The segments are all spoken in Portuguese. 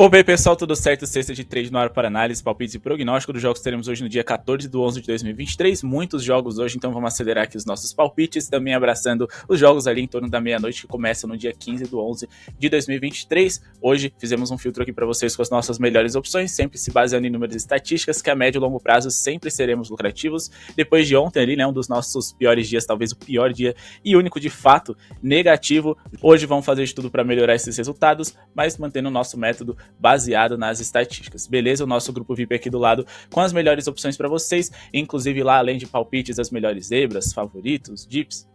Bem, pessoal, tudo certo? Sexta de trade no ar para análise, palpites e prognóstico dos jogos que teremos hoje no dia 14/11/2023. Muitos jogos hoje, então vamos acelerar aqui os nossos palpites, também abraçando os jogos ali em torno da meia-noite que começam no dia 15/11/2023. Hoje fizemos um filtro aqui para vocês com as nossas melhores opções, sempre se baseando em números e estatísticas, que a médio e longo prazo sempre seremos lucrativos. Depois de ontem ali, né, um dos nossos piores dias, talvez o pior dia e único de fato negativo. Hoje vamos fazer de tudo para melhorar esses resultados, mas mantendo o nosso método baseado nas estatísticas, beleza? O nosso grupo VIP aqui do lado com as melhores opções para vocês, inclusive lá além de palpites, as melhores zebras, favoritos, dips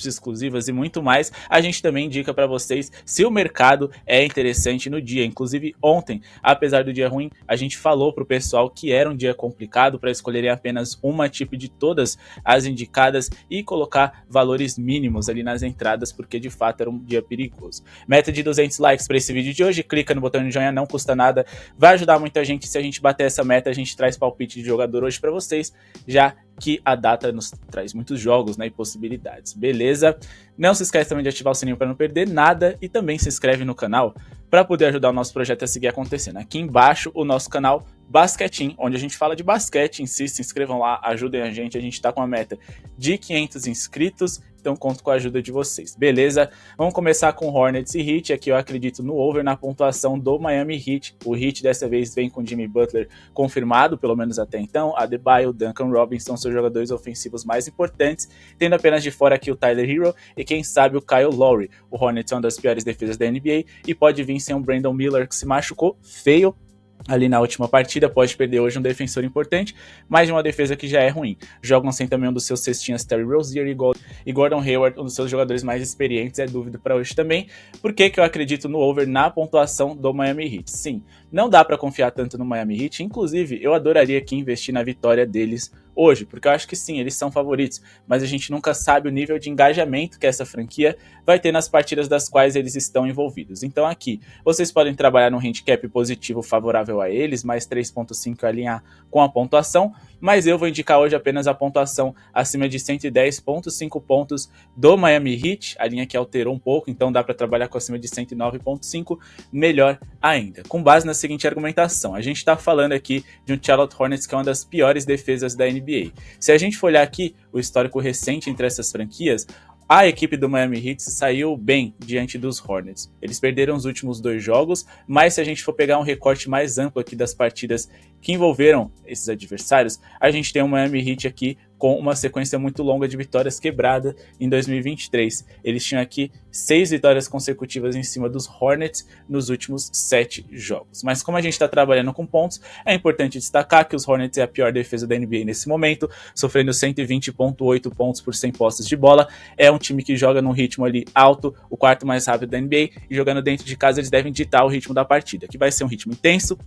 exclusivas e muito mais, a gente também indica para vocês se o mercado é interessante no dia. Inclusive ontem, apesar do dia ruim, a gente falou para o pessoal que era um dia complicado para escolherem apenas uma tip de todas as indicadas e colocar valores mínimos ali nas entradas, porque de fato era um dia perigoso. Meta de 200 likes para esse vídeo de hoje, clica no botão de joinha, não custa nada, vai ajudar muita gente. Se a gente bater essa meta, a gente traz palpite de jogador hoje para vocês, já que a data nos traz muitos jogos, né, e possibilidades, beleza? Não se esquece também de ativar o sininho para não perder nada e também se inscreve no canal para poder ajudar o nosso projeto a seguir acontecendo. Aqui embaixo o nosso canal Basquetim, onde a gente fala de basquete em si. Se inscrevam lá, ajudem a gente tá com a meta de 500 inscritos, então conto com a ajuda de vocês, beleza? Vamos começar com Hornets e Heat. Aqui eu acredito no over na pontuação do Miami Heat. O Heat dessa vez vem com Jimmy Butler confirmado, pelo menos até então, Adebayo, Duncan Robinson, seus jogadores ofensivos mais importantes, tendo apenas de fora aqui o Tyler Hero e quem sabe o Kyle Lowry. O Hornets é uma das piores defesas da NBA e pode vir sem um Brandon Miller que se machucou feio ali na última partida, pode perder hoje um defensor importante, mas de uma defesa que já é ruim. Jogam sem também um dos seus cestinhas, Terry Rozier e Gordon Hayward, um dos seus jogadores mais experientes, é dúvida para hoje também. Por que eu acredito no over na pontuação do Miami Heat? Sim, não dá para confiar tanto no Miami Heat, inclusive eu adoraria aqui investir na vitória deles hoje, porque eu acho que sim, eles são favoritos, mas a gente nunca sabe o nível de engajamento que essa franquia vai ter nas partidas das quais eles estão envolvidos. Então aqui, vocês podem trabalhar num handicap positivo favorável a eles, mais 3.5 alinhar com a pontuação, mas eu vou indicar hoje apenas a pontuação acima de 110.5 pontos do Miami Heat, a linha que alterou um pouco, então dá para trabalhar com acima de 109.5, melhor ainda. Com base na seguinte argumentação, a gente está falando aqui de um Charlotte Hornets que é uma das piores defesas da NBA. Se a gente for olhar aqui o histórico recente entre essas franquias, a equipe do Miami Heat saiu bem diante dos Hornets. Eles perderam os últimos 2 jogos, mas se a gente for pegar um recorte mais amplo aqui das partidas que envolveram esses adversários, a gente tem o Miami Heat aqui com uma sequência muito longa de vitórias quebrada em 2023. Eles tinham aqui 6 vitórias consecutivas em cima dos Hornets nos últimos 7 jogos. Mas como a gente está trabalhando com pontos, é importante destacar que os Hornets é a pior defesa da NBA nesse momento, sofrendo 120.8 pontos por 100 posses de bola. É um time que joga num ritmo ali alto, o quarto mais rápido da NBA, e jogando dentro de casa eles devem ditar o ritmo da partida, que vai ser um ritmo intenso,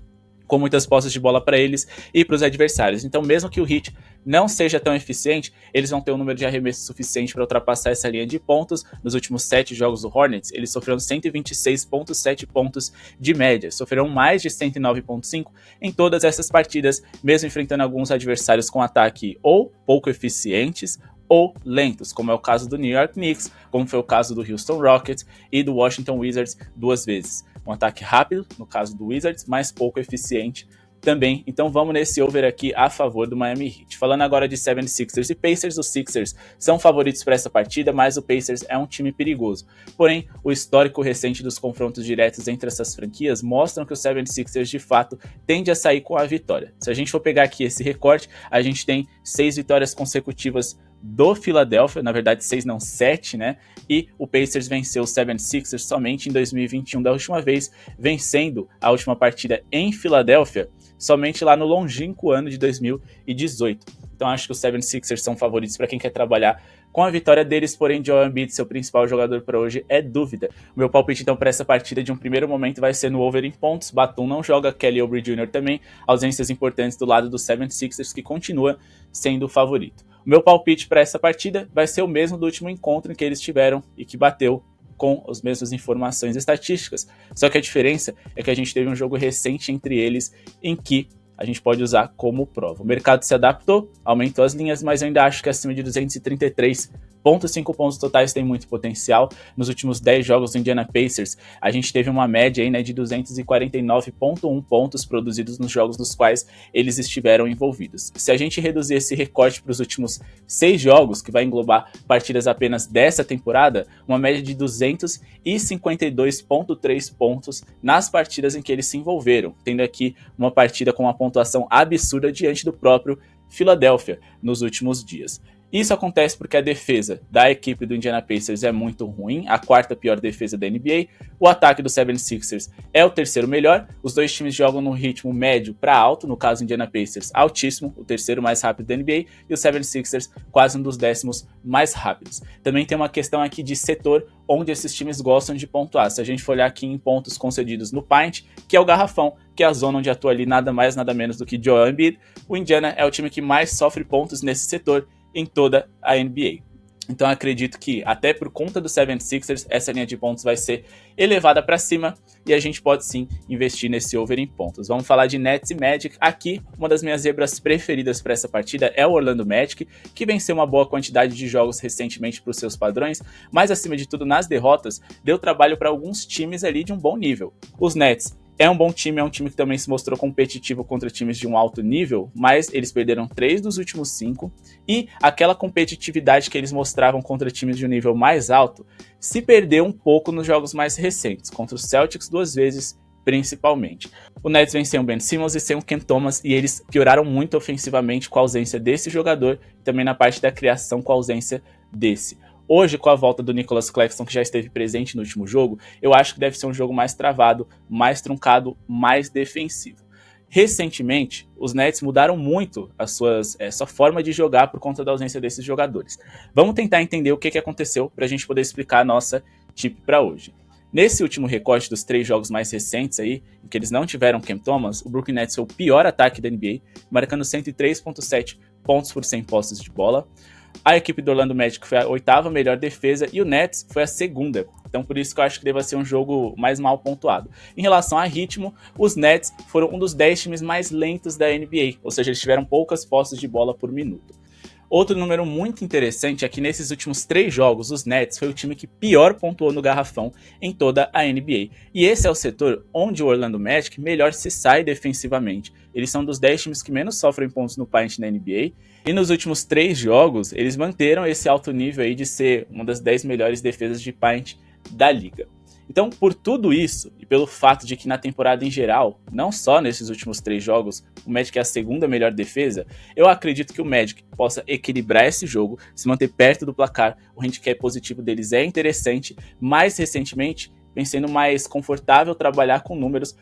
com muitas posses de bola para eles e para os adversários. Então, mesmo que o Heat não seja tão eficiente, eles vão ter um número de arremessos suficiente para ultrapassar essa linha de pontos. Nos últimos 7 jogos do Hornets, eles sofreram 126.7 pontos de média, sofreram mais de 109.5 em todas essas partidas, mesmo enfrentando alguns adversários com ataque ou pouco eficientes ou lentos, como é o caso do New York Knicks, como foi o caso do Houston Rockets e do Washington Wizards 2 vezes. Um ataque rápido, no caso do Wizards, mas pouco eficiente também. Então vamos nesse over aqui a favor do Miami Heat. Falando agora de 76ers e Pacers, os Sixers são favoritos para essa partida, mas o Pacers é um time perigoso. Porém, o histórico recente dos confrontos diretos entre essas franquias mostram que o 76ers de fato tende a sair com a vitória. Se a gente for pegar aqui esse recorte, a gente tem 6 vitórias consecutivas do Philadelphia, na verdade 6 não, 7, né? E o Pacers venceu o 76ers somente em 2021, da última vez, vencendo a última partida em Filadélfia, somente lá no longínquo ano de 2018. Então acho que os 76ers são favoritos para quem quer trabalhar com a vitória deles, porém Joel Embiid, seu principal jogador para hoje, é dúvida. O meu palpite então para essa partida de um primeiro momento vai ser no over em pontos. Batum não joga, Kelly Oubre Jr. também, ausências importantes do lado dos 76ers, que continua sendo o favorito. O meu palpite para essa partida vai ser o mesmo do último encontro em que eles tiveram e que bateu com as mesmas informações estatísticas. Só que a diferença é que a gente teve um jogo recente entre eles em que a gente pode usar como prova. O mercado se adaptou, aumentou as linhas, mas eu ainda acho que acima de 233,5 pontos totais tem muito potencial. Nos últimos 10 jogos do Indiana Pacers, a gente teve uma média aí, né, de 249,1 pontos produzidos nos jogos nos quais eles estiveram envolvidos. Se a gente reduzir esse recorte para os últimos 6 jogos, que vai englobar partidas apenas dessa temporada, uma média de 252,3 pontos nas partidas em que eles se envolveram, tendo aqui uma partida com uma pontuação absurda diante do próprio Philadelphia nos últimos dias. Isso acontece porque a defesa da equipe do Indiana Pacers é muito ruim, a quarta pior defesa da NBA. O ataque do 76ers é o terceiro melhor. Os dois times jogam no ritmo médio para alto, no caso do Indiana Pacers altíssimo, o terceiro mais rápido da NBA, e o 76ers quase um dos 10º mais rápidos. Também tem uma questão aqui de setor, onde esses times gostam de pontuar. Se a gente for olhar aqui em pontos concedidos no paint, que é o garrafão, que é a zona onde atua ali nada mais nada menos do que Joel Embiid, o Indiana é o time que mais sofre pontos nesse setor em toda a NBA. Então acredito que até por conta do 76ers, essa linha de pontos vai ser elevada para cima e a gente pode sim investir nesse over em pontos. Vamos falar de Nets e Magic. Aqui, uma das minhas zebras preferidas para essa partida é o Orlando Magic, que venceu uma boa quantidade de jogos recentemente para os seus padrões, mas acima de tudo nas derrotas, deu trabalho para alguns times ali de um bom nível. Os Nets é um bom time, é um time que também se mostrou competitivo contra times de um alto nível, mas eles perderam 3 dos últimos 5, e aquela competitividade que eles mostravam contra times de um nível mais alto se perdeu um pouco nos jogos mais recentes, contra os Celtics 2 vezes principalmente. O Nets venceu o Ben Simmons e sem o Cam Thomas, e eles pioraram muito ofensivamente com a ausência desse jogador, e também na parte da criação com a ausência desse. Hoje, com a volta do Nicholas Claxton, que já esteve presente no último jogo, eu acho que deve ser um jogo mais travado, mais truncado, mais defensivo. Recentemente, os Nets mudaram muito a sua forma de jogar por conta da ausência desses jogadores. Vamos tentar entender o que aconteceu para a gente poder explicar a nossa tip para hoje. Nesse último recorte dos 3 jogos mais recentes aí, em que eles não tiveram Cam Thomas, o Brooklyn Nets foi o pior ataque da NBA, marcando 103,7 pontos por 100 posses de bola. A equipe do Orlando Magic foi a 8ª melhor defesa e o Nets foi a 2ª. Então por isso que eu acho que deva ser um jogo mais mal pontuado. Em relação a ritmo, os Nets foram um dos 10 times mais lentos da NBA, ou seja, eles tiveram poucas posses de bola por minuto. Outro número muito interessante é que nesses últimos 3 jogos, os Nets foi o time que pior pontuou no garrafão em toda a NBA. E esse é o setor onde o Orlando Magic melhor se sai defensivamente. Eles são dos 10 times que menos sofrem pontos no paint na NBA. E nos últimos 3 jogos, eles manteram esse alto nível aí de ser uma das 10 melhores defesas de paint da liga. Então, por tudo isso, e pelo fato de que na temporada em geral, não só nesses últimos 3 jogos, o Magic é a 2ª melhor defesa, eu acredito que o Magic possa equilibrar esse jogo, se manter perto do placar. O handicap positivo deles é interessante, mas recentemente vem sendo mais confortável trabalhar com números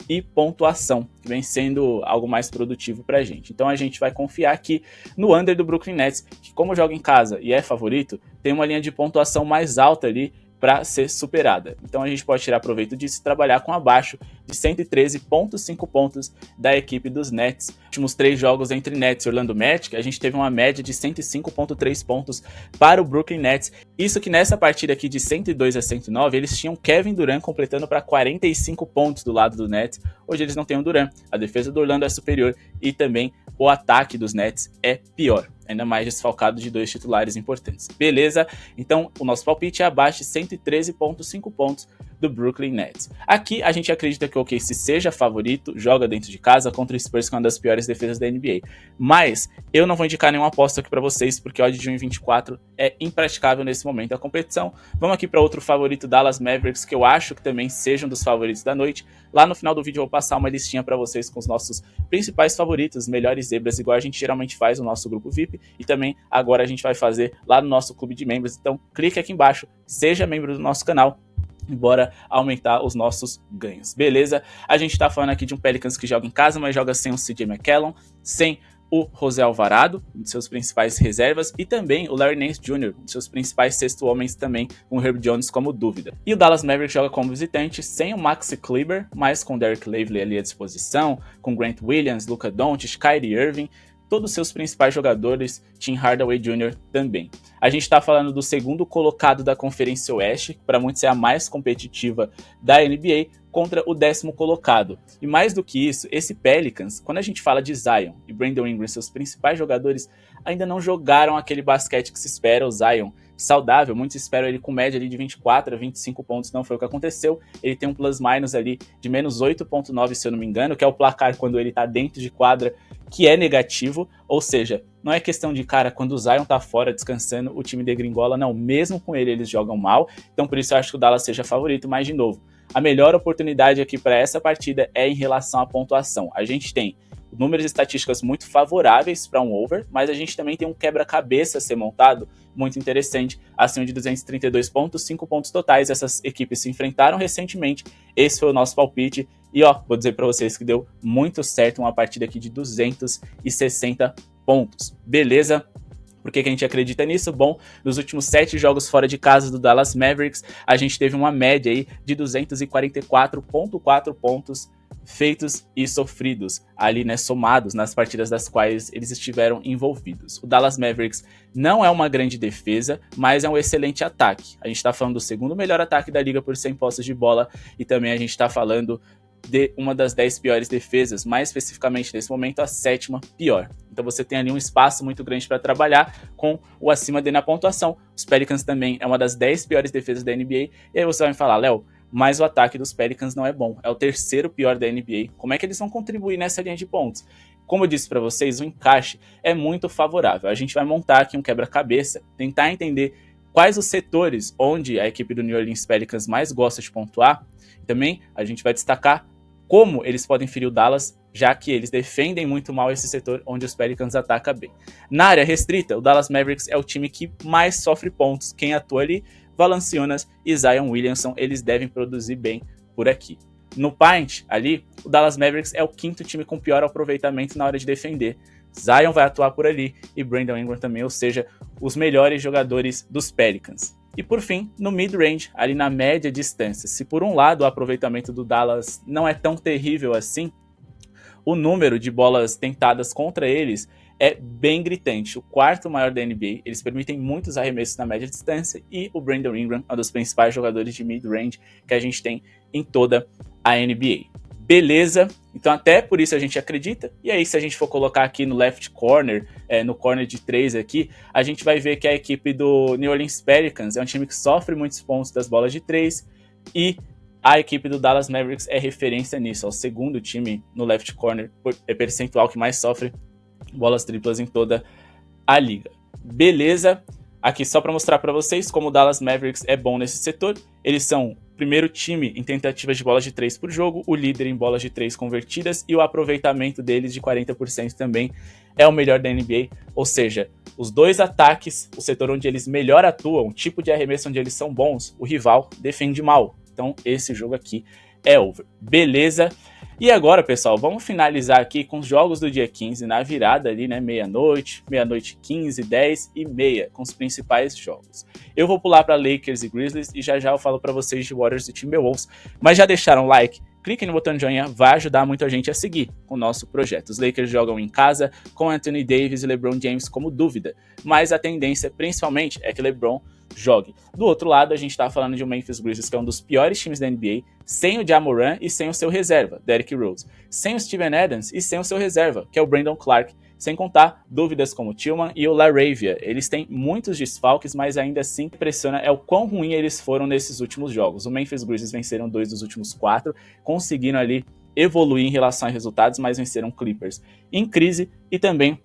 e pontuação, que vem sendo algo mais produtivo pra gente. Então a gente vai confiar aqui no under do Brooklyn Nets, que como joga em casa e é favorito, tem uma linha de pontuação mais alta ali para ser superada. Então a gente pode tirar proveito disso e trabalhar com abaixo de 113,5 pontos da equipe dos Nets. Nos últimos 3 jogos entre Nets e Orlando Magic, a gente teve uma média de 105,3 pontos para o Brooklyn Nets. Isso que nessa partida aqui de 102-109, eles tinham Kevin Durant completando para 45 pontos do lado do Nets. Hoje eles não têm o Durant. A defesa do Orlando é superior e também o ataque dos Nets é pior, ainda mais desfalcado de 2 titulares importantes. Beleza? Então o nosso palpite é abaixo de 113,5 pontos do Brooklyn Nets. Aqui a gente acredita que o OKC seja favorito, joga dentro de casa contra o Spurs, que é uma das piores defesas da NBA. Mas eu não vou indicar nenhuma aposta aqui para vocês, porque a odd de 1,24 é impraticável nesse momento da competição. Vamos aqui para outro favorito, Dallas Mavericks, que eu acho que também sejam dos favoritos da noite. Lá no final do vídeo eu vou passar uma listinha para vocês com os nossos principais favoritos, melhores zebras, igual a gente geralmente faz no nosso grupo VIP, e também agora a gente vai fazer lá no nosso clube de membros. Então clique aqui embaixo, seja membro do nosso canal, e bora aumentar os nossos ganhos, beleza? A gente tá falando aqui de um Pelicans que joga em casa, mas joga sem o CJ McCollum, sem o José Alvarado, um de seus principais reservas, e também o Larry Nance Jr., um de seus principais sexto homens também, com o Herb Jones como dúvida. E o Dallas Mavericks joga como visitante, sem o Maxi Kleber, mas com Derek Lively ali à disposição, com Grant Williams, Luka Doncic, Kyrie Irving, todos os seus principais jogadores, Tim Hardaway Jr. também. A gente está falando do segundo colocado da Conferência Oeste, que para muitos é a mais competitiva da NBA, contra o 10º colocado. E mais do que isso, esse Pelicans, quando a gente fala de Zion e Brandon Ingram, seus principais jogadores, ainda não jogaram aquele basquete que se espera. O Zion saudável, muitos esperam ele com média ali de 24 a 25 pontos, não foi o que aconteceu. Ele tem um plus-minus ali de menos 8.9, se eu não me engano, que é o placar quando ele tá dentro de quadra, que é negativo, ou seja, não é questão de, cara, quando o Zion tá fora descansando, o time degringola, não, mesmo com ele eles jogam mal, então por isso eu acho que o Dallas seja favorito, mas de novo, a melhor oportunidade aqui para essa partida é em relação à pontuação. A gente tem números e estatísticas muito favoráveis para um over, mas a gente também tem um quebra-cabeça a ser montado muito interessante, acima de 232 pontos, 5 pontos totais. Essas equipes se enfrentaram recentemente, esse foi o nosso palpite, e ó, vou dizer para vocês que deu muito certo, uma partida aqui de 260 pontos, beleza? Por que a gente acredita nisso? Bom, nos últimos 7 jogos fora de casa do Dallas Mavericks, a gente teve uma média aí de 244,4 pontos feitos e sofridos ali, né, somados nas partidas das quais eles estiveram envolvidos. O Dallas Mavericks não é uma grande defesa, mas é um excelente ataque. A gente está falando do segundo melhor ataque da liga por 100 posses de bola, e também a gente está falando de uma das 10 piores defesas, mais especificamente nesse momento a 7ª pior. Então você tem ali um espaço muito grande para trabalhar com o acima D na pontuação. Os Pelicans também é uma das 10 piores defesas da NBA, e aí você vai me falar, Léo, mas o ataque dos Pelicans não é bom, é o 3º pior da NBA, como é que eles vão contribuir nessa linha de pontos? Como eu disse para vocês, o encaixe é muito favorável. A gente vai montar aqui um quebra-cabeça, tentar entender quais os setores onde a equipe do New Orleans Pelicans mais gosta de pontuar. Também a gente vai destacar como eles podem ferir o Dallas, já que eles defendem muito mal esse setor onde os Pelicans atacam bem. Na área restrita, o Dallas Mavericks é o time que mais sofre pontos. Quem atua ali, Valanciunas e Zion Williamson, eles devem produzir bem por aqui. No paint, ali, o Dallas Mavericks é o 5º time com pior aproveitamento na hora de defender. Zion vai atuar por ali e Brandon Ingram também, ou seja, os melhores jogadores dos Pelicans. E por fim, no mid-range, ali na média distância, se por um lado o aproveitamento do Dallas não é tão terrível assim, o número de bolas tentadas contra eles é bem gritante. O 4º maior da NBA, eles permitem muitos arremessos na média distância, e o Brandon Ingram é um dos principais jogadores de mid-range que a gente tem em toda a NBA. Beleza? Então até por isso a gente acredita. E aí se a gente for colocar aqui no left corner, no corner de 3 aqui, a gente vai ver que a equipe do New Orleans Pelicans é um time que sofre muitos pontos das bolas de 3, e a equipe do Dallas Mavericks é referência nisso, é o 2º time no left corner, é percentual que mais sofre bolas triplas em toda a liga. Beleza? Aqui só para mostrar para vocês como o Dallas Mavericks é bom nesse setor. Eles são o primeiro time em tentativas de bolas de 3 por jogo, o líder em bolas de 3 convertidas, e o aproveitamento deles de 40% também é o melhor da NBA. Ou seja, os dois ataques, o setor onde eles melhor atuam, o tipo de arremesso onde eles são bons, o rival defende mal. Então esse jogo aqui é over. Beleza? E agora, pessoal, vamos finalizar aqui com os jogos do dia 15, na virada ali, né, meia-noite 15, 10 e meia, com os principais jogos. Eu vou pular para Lakers e Grizzlies e já eu falo para vocês de Warriors e Timberwolves, mas já deixaram o like? Clique no botão de joinha, vai ajudar muito a gente a seguir o nosso projeto. Os Lakers jogam em casa com Anthony Davis e LeBron James como dúvida, mas a tendência principalmente é que LeBron jogue. Do outro lado, a gente tá falando de um Memphis Grizzlies, que é um dos piores times da NBA, sem o Ja Morant e sem o seu reserva, Derrick Rose, sem o Steven Adams e sem o seu reserva, que é o Brandon Clark, sem contar dúvidas como o Tillman e o LaRavia. Eles têm muitos desfalques, mas ainda assim impressiona é o quão ruim eles foram nesses últimos jogos. O Memphis Grizzlies venceram 2 dos últimos 4, conseguiram ali evoluir em relação a resultados, mas venceram Clippers em crise, e também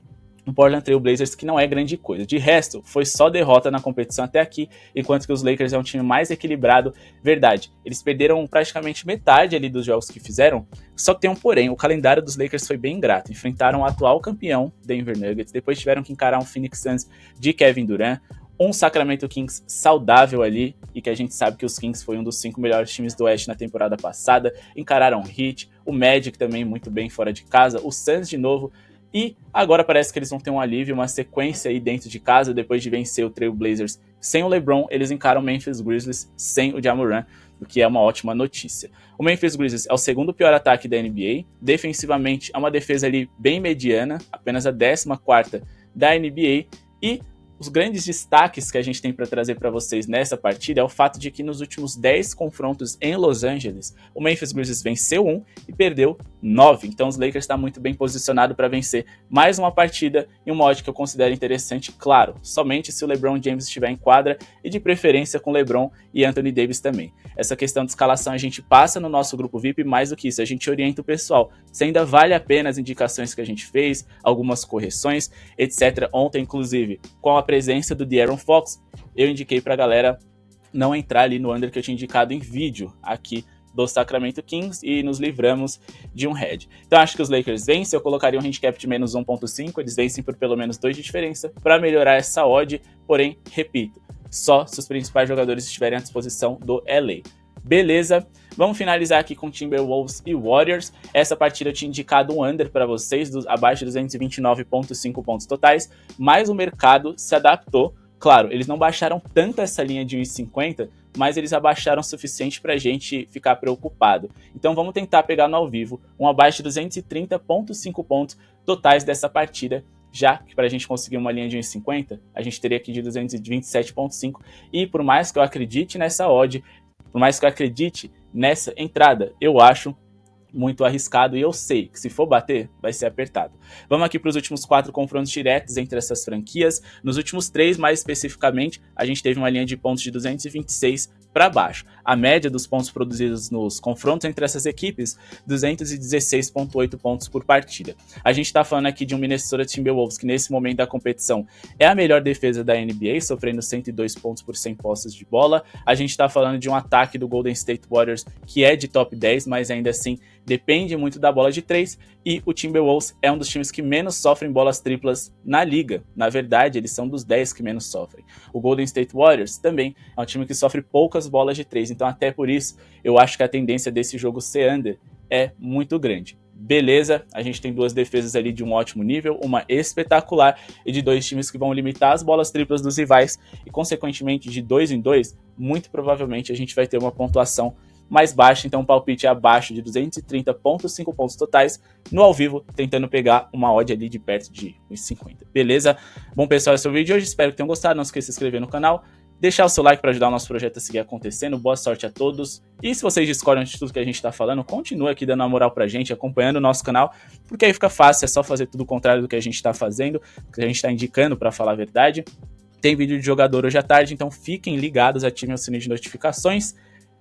o Portland Trail Blazers, que não é grande coisa. De resto, foi só derrota na competição até aqui, enquanto que os Lakers é um time mais equilibrado. Verdade, eles perderam praticamente metade ali dos jogos que fizeram, só que tem um porém, o calendário dos Lakers foi bem ingrato. Enfrentaram o atual campeão, Denver Nuggets, depois tiveram que encarar um Phoenix Suns de Kevin Durant, um Sacramento Kings saudável ali, e que a gente sabe que os Kings foi um dos 5 melhores times do Oeste na temporada passada, encararam o Heat, o Magic também muito bem fora de casa, o Suns de novo. E agora parece que eles vão ter um alívio, uma sequência aí dentro de casa, depois de vencer o Trail Blazers sem o LeBron, eles encaram o Memphis Grizzlies sem o Ja Morant. o que é uma ótima notícia. O Memphis Grizzlies é o segundo pior ataque da NBA, defensivamente é uma defesa ali bem mediana, apenas a 14ª da NBA, e os grandes destaques que a gente tem para trazer para vocês nessa partida é o fato de que nos últimos 10 confrontos em Los Angeles, o Memphis Grizzlies venceu 1 e perdeu 9. Então os Lakers estão muito bem posicionados para vencer mais uma partida em uma odd que eu considero interessante, claro, somente se o LeBron James estiver em quadra e de preferência com LeBron e Anthony Davis também. Essa questão de escalação a gente passa no nosso grupo VIP, mais do que isso, a gente orienta o pessoal se ainda vale a pena as indicações que a gente fez, algumas correções, etc. Ontem, inclusive, com a presença do De'Aaron Fox, eu indiquei pra galera não entrar ali no under que eu tinha indicado em vídeo aqui do Sacramento Kings e nos livramos de um head. Então acho que os Lakers vencem, eu colocaria um handicap de menos 1.5, eles vencem por pelo menos 2 de diferença para melhorar essa odd, porém, repito, só se os principais jogadores estiverem à disposição do LA. Beleza, vamos finalizar aqui com Timberwolves e Warriors. Essa partida eu tinha indicado um under para vocês, abaixo de 229,5 pontos totais, mas o mercado se adaptou. Claro, eles não baixaram tanto essa linha de 1,50, mas eles abaixaram o suficiente para a gente ficar preocupado. Então vamos tentar pegar no ao vivo um abaixo de 230,5 pontos totais dessa partida, já que para a gente conseguir uma linha de 1,50, a gente teria aqui de 227,5, e por mais que eu acredite nessa odd, por mais que eu acredite nessa entrada, eu acho muito arriscado e eu sei que se for bater, vai ser apertado. Vamos aqui para os últimos 4 confrontos diretos entre essas franquias. Nos últimos 3, mais especificamente, a gente teve uma linha de pontos de 226 para baixo. A média dos pontos produzidos nos confrontos entre essas equipes, 216,8 pontos por partida. A gente está falando aqui de um Minnesota Timberwolves que nesse momento da competição é a melhor defesa da NBA, sofrendo 102 pontos por 100 posses de bola. A gente está falando de um ataque do Golden State Warriors que é de top 10, mas ainda assim depende muito da bola de 3, e o Timberwolves é um dos times que menos sofrem bolas triplas na liga. Na verdade, eles são dos 10 que menos sofrem. O Golden State Warriors também é um time que sofre poucas bolas de 3, então até por isso eu acho que a tendência desse jogo ser under é muito grande. Beleza, a gente tem 2 defesas ali de um ótimo nível, uma espetacular, e de 2 times que vão limitar as bolas triplas dos rivais, e consequentemente de 2 em 2, muito provavelmente a gente vai ter uma pontuação mais baixa, então o palpite é abaixo de 230,5 pontos totais no ao vivo, tentando pegar uma odd ali de perto de 1,50. Beleza? Bom, pessoal, esse é o vídeo de hoje, espero que tenham gostado, não esqueça de se inscrever no canal, deixar o seu like para ajudar o nosso projeto a seguir acontecendo. Boa sorte a todos, e se vocês discordam de tudo que a gente está falando, continue aqui dando uma moral pra gente, acompanhando o nosso canal, porque aí fica fácil, é só fazer tudo o contrário do que a gente está fazendo, que a gente está indicando, para falar a verdade. Tem vídeo de jogador hoje à tarde, então fiquem ligados, ativem o sininho de notificações.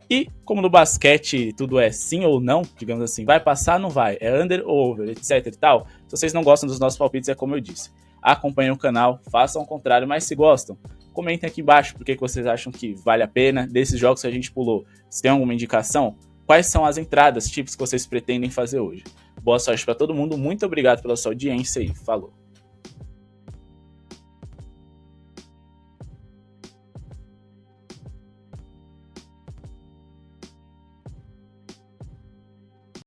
E como no basquete tudo é sim ou não, digamos assim, vai passar, não vai, é under ou over, etc e tal. Se vocês não gostam dos nossos palpites, é como eu disse, acompanhem o canal, façam o contrário, mas se gostam, comentem aqui embaixo porque vocês acham que vale a pena desses jogos que a gente pulou. Se tem alguma indicação, quais são as entradas, tipos que vocês pretendem fazer hoje. Boa sorte para todo mundo, muito obrigado pela sua audiência e falou!